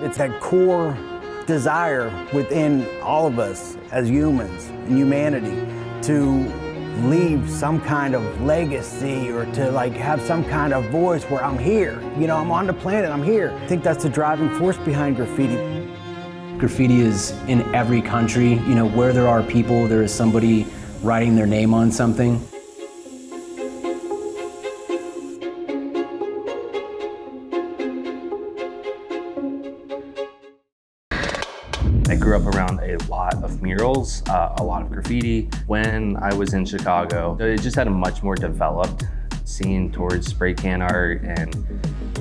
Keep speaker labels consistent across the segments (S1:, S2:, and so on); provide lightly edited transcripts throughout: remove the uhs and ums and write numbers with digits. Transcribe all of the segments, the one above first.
S1: It's that core desire within all of us as humans and humanity to leave some kind of legacy or to have some kind of voice where I'm here. I'm on the planet, I'm here. I think that's the driving force behind graffiti.
S2: Graffiti is in every country. Where there are people, there is somebody writing their name on something.
S3: I grew up around a lot of murals, a lot of graffiti. When I was in Chicago, it just had a much more developed scene towards spray can art and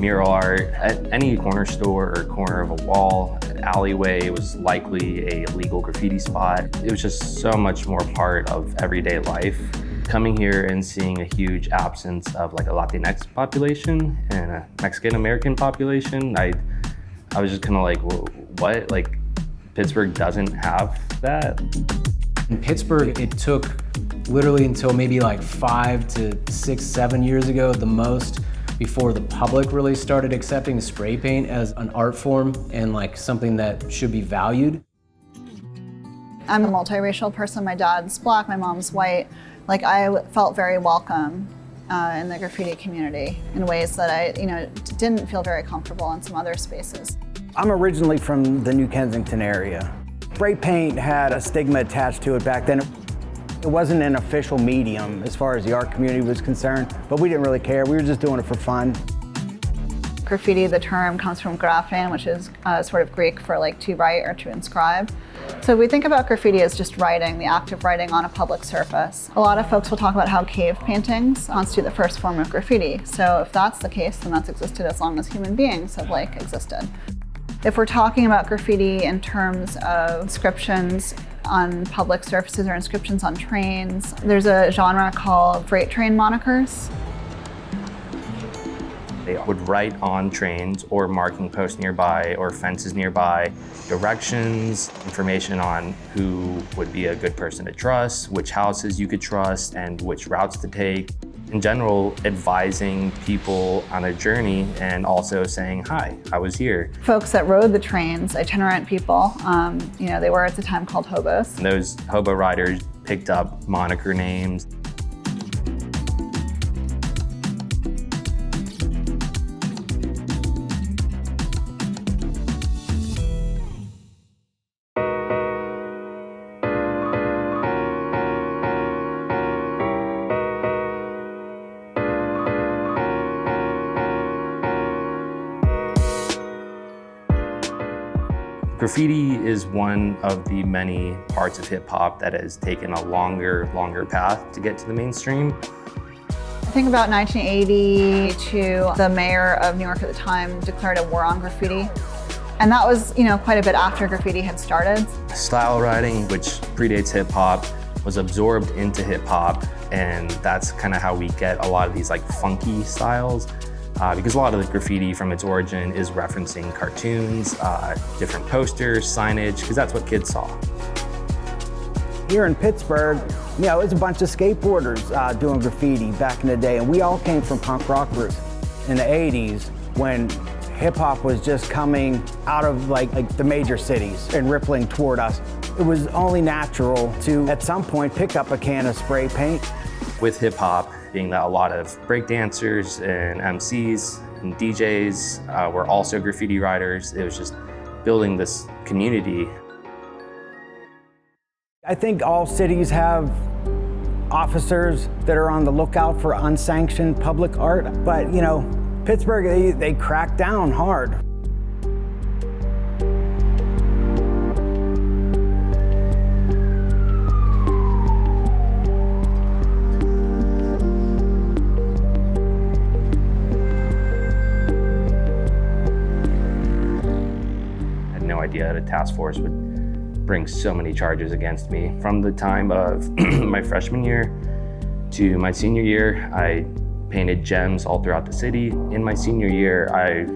S3: mural art. At any corner store or corner of a wall, an alleyway was likely a legal graffiti spot. It was just so much more part of everyday life. Coming here and seeing a huge absence of a Latinx population and a Mexican American population, I was just kind of like, what? Pittsburgh doesn't have that.
S2: In Pittsburgh, it took literally until maybe 5 to 6, 7 years ago, the most, before the public really started accepting spray paint as an art form and something that should be valued.
S4: I'm a multiracial person. My dad's black, my mom's white. I felt very welcome in the graffiti community in ways that I didn't feel very comfortable in some other spaces.
S1: I'm originally from the New Kensington area. Spray paint had a stigma attached to it back then. It wasn't an official medium as far as the art community was concerned, but we didn't really care. We were just doing it for fun.
S4: Graffiti, the term, comes from graphein, which is sort of Greek for to write or to inscribe. So we think about graffiti as just writing, the act of writing on a public surface. A lot of folks will talk about how cave paintings constitute the first form of graffiti. So if that's the case, then that's existed as long as human beings have existed. If we're talking about graffiti in terms of inscriptions on public surfaces or inscriptions on trains, there's a genre called freight train monikers.
S3: They would write on trains or marking posts nearby or fences nearby, directions, information on who would be a good person to trust, which houses you could trust, and which routes to take. In general, advising people on a journey and also saying, hi, I was here.
S4: Folks that rode the trains, itinerant people, they were at the time called hobos.
S3: And those hobo riders picked up moniker names. Graffiti is one of the many parts of hip hop that has taken a longer path to get to the mainstream.
S4: I think about 1982, the mayor of New York at the time declared a war on graffiti. And that was, quite a bit after graffiti had started.
S3: Style writing, which predates hip hop, was absorbed into hip hop, and that's kind of how we get a lot of these funky styles. Because a lot of the graffiti from its origin is referencing cartoons, different posters, signage, because that's what kids saw.
S1: Here in Pittsburgh, it was a bunch of skateboarders doing graffiti back in the day, and we all came from punk rock roots in the 80s when hip hop was just coming out of the major cities and rippling toward us. It was only natural to, at some point, pick up a can of spray paint.
S3: With hip hop, being that a lot of breakdancers and MCs and DJs were also graffiti writers, it was just building this community.
S1: I think all cities have officers that are on the lookout for unsanctioned public art, but Pittsburgh, they crack down hard.
S3: Idea that a task force would bring so many charges against me. From the time of my freshman year to my senior year, I painted gems all throughout the city. In my senior year, I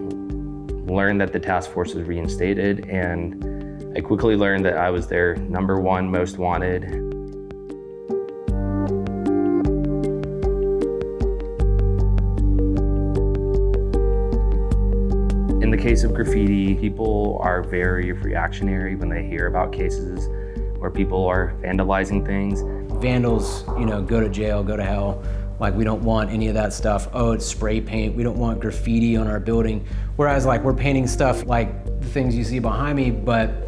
S3: learned that the task force was reinstated, and I quickly learned that I was their #1 most wanted. In the case of graffiti, people are very reactionary when they hear about cases where people are vandalizing things.
S2: Vandals, go to jail, go to hell. Like, we don't want any of that stuff. Oh, it's spray paint. We don't want graffiti on our building. Whereas, like, we're painting stuff like the things you see behind me, but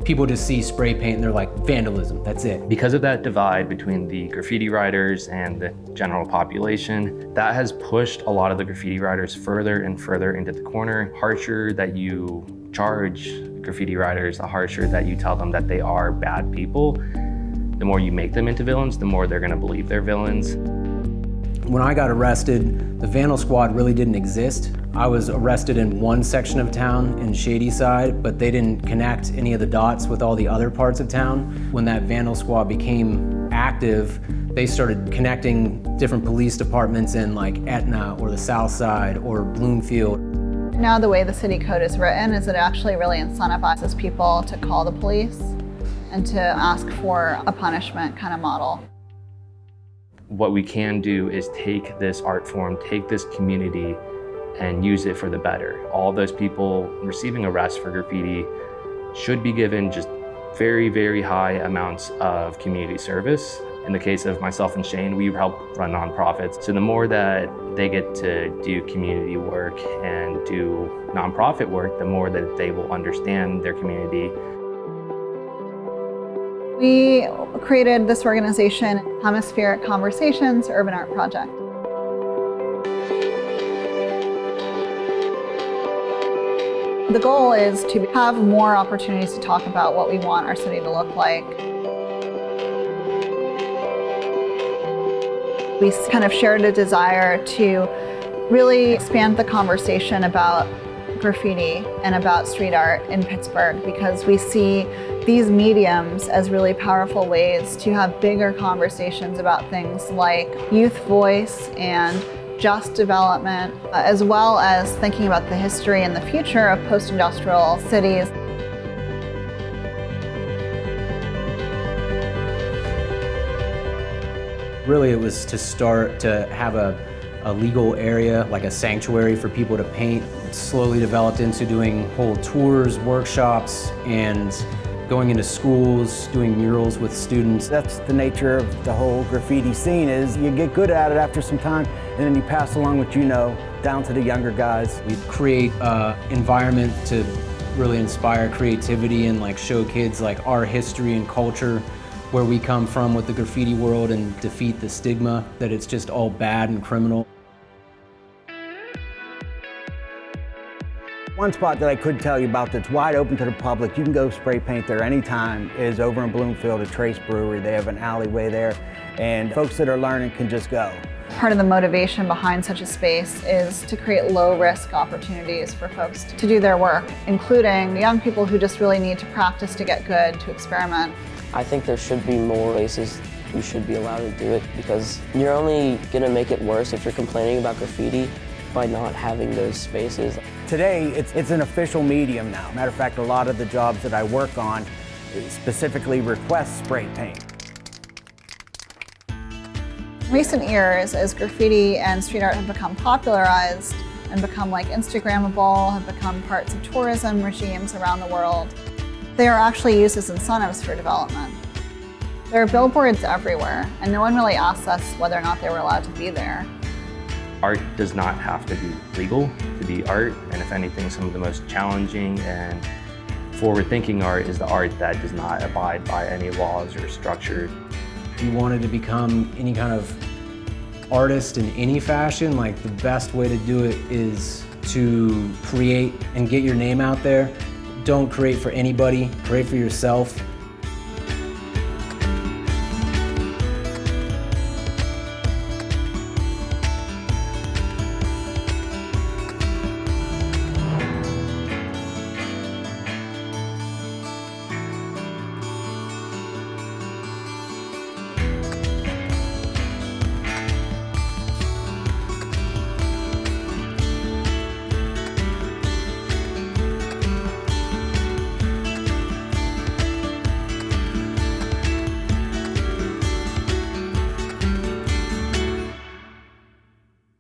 S2: people just see spray paint and they're like, vandalism, that's it.
S3: Because of that divide between the graffiti writers and the general population, that has pushed a lot of the graffiti writers further and further into the corner. The harsher that you charge graffiti writers, the harsher that you tell them that they are bad people, the more you make them into villains, the more they're gonna believe they're villains.
S2: When I got arrested, the Vandal Squad really didn't exist. I was arrested in one section of town in Shadyside, but they didn't connect any of the dots with all the other parts of town. When that Vandal Squad became active, they started connecting different police departments in like Etna or the South Side or Bloomfield.
S4: Now the way the city code is written is it actually really incentivizes people to call the police and to ask for a punishment kind of model.
S3: What we can do is take this art form, take this community, and use it for the better. All those people receiving arrests for graffiti should be given just very, very high amounts of community service. In the case of myself and Shane, we help run nonprofits. So the more that they get to do community work and do nonprofit work, the more that they will understand their community.
S4: We created this organization, Hemispheric Conversations Urban Art Project. The goal is to have more opportunities to talk about what we want our city to look like. We kind of shared a desire to really expand the conversation about graffiti and about street art in Pittsburgh, because we see these mediums as really powerful ways to have bigger conversations about things like youth voice and just development, as well as thinking about the history and the future of post-industrial cities.
S2: Really, it was to start to have a legal area, like a sanctuary for people to paint. It slowly developed into doing whole tours, workshops, and going into schools, doing murals with students.
S1: That's the nature of the whole graffiti scene, is you get good at it after some time, and then you pass along what you know down to the younger guys.
S2: We create an environment to really inspire creativity and like show kids like our history and culture, where we come from with the graffiti world, and defeat the stigma that it's just all bad and criminal.
S1: One spot that I could tell you about that's wide open to the public, you can go spray paint there anytime, is over in Bloomfield at Trace Brewery. They have an alleyway there, and folks that are learning can just go.
S4: Part of the motivation behind such a space is to create low-risk opportunities for folks to do their work, including young people who just really need to practice to get good, to experiment.
S5: I think there should be more places you should be allowed to do it, because you're only going to make it worse if you're complaining about graffiti by not having those spaces.
S1: Today, it's an official medium now. Matter of fact, a lot of the jobs that I work on specifically request spray paint.
S4: In recent years, as graffiti and street art have become popularized and become like Instagrammable, have become parts of tourism regimes around the world, they are actually used as incentives for development. There are billboards everywhere, and no one really asks us whether or not they were allowed to be there.
S3: Art does not have to be legal to be art, and if anything, some of the most challenging and forward-thinking art is the art that does not abide by any laws or structure.
S2: If you wanted to become any kind of artist in any fashion, like the best way to do it is to create and get your name out there. Don't create for anybody, create for yourself.